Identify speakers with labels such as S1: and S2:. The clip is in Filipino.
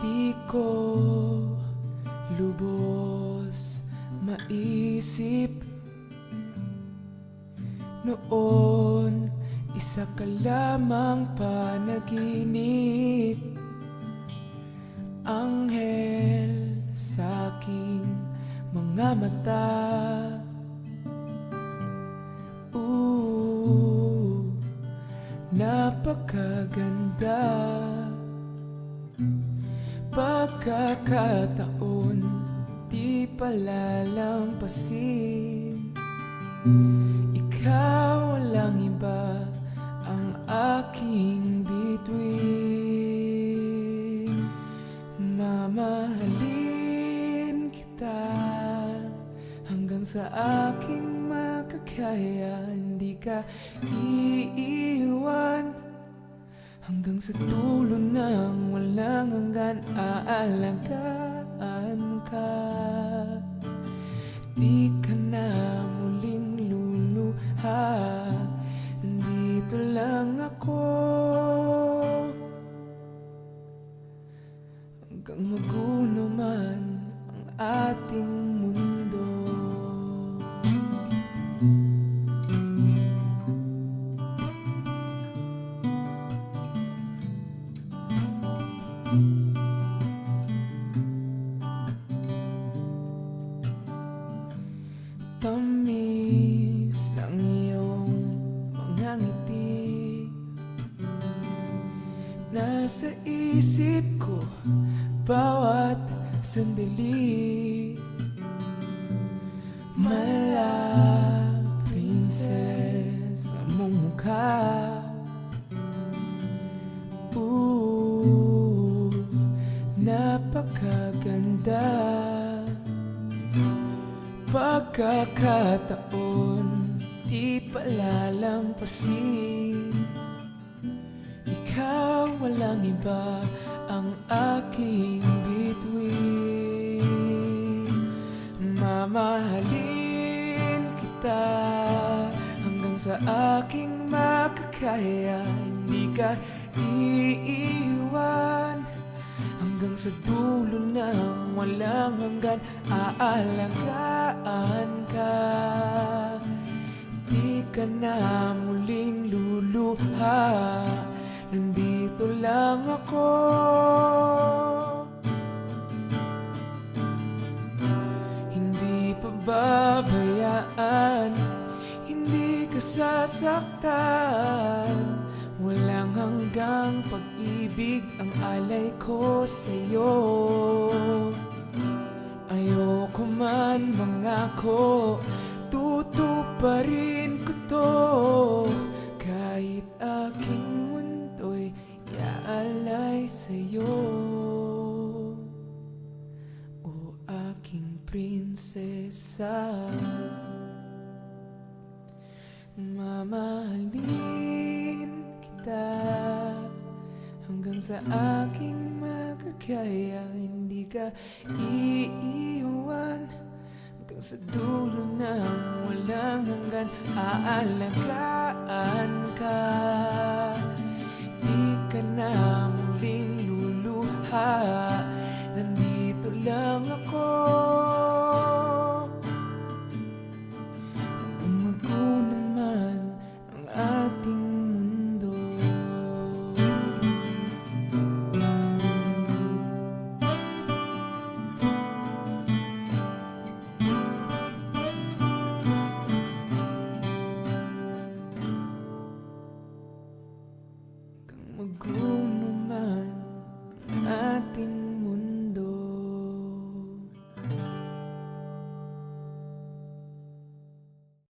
S1: Di ko lubos maisip noon, isa ka lamang panaginip, anghel sa aking mga mata. Napakaganda, pagkakataon di palalampasin. Ikaw walang iba ang aking bituin. Mamahalin kita hanggang sa aking makakaya. Hindi ka iiwan hanggang sa dulo ng walang hanggan. Aalagaan ka, di ka na muling luluha. Nandito lang ako hanggang maguno man ang ating mundo. Tamis ng iyong mga ngiti, nasa isip ko bawat sandali. Mala princess ang mong mukha, napakaganda. Pagkakataon di palalampasin. Ikaw walang iba ang aking bituin. Mamahalin kita hanggang sa aking makakaya. Hindi ka iiwan hanggang sa dulo ng walang hanggan. Aalagaan ka, di ka na muling luluha. Nandito lang ako hindi pababayaan, hindi ka sasaktan. Walang hanggang pag-ibig ang alay ko sa'yo. Ayoko man mangako, tutuparin ko to. Kahit aking mundo'y iaalay sa'yo, o aking prinsesa. Mamahalin kita hanggang sa aking makakaya. Hindi ka iiwan hanggang sa dulo ng walang hanggan. Aalagaan ka, di ka na muling luluha. Nandito lang ako hanggang maguno man ang ating mundo. Magulo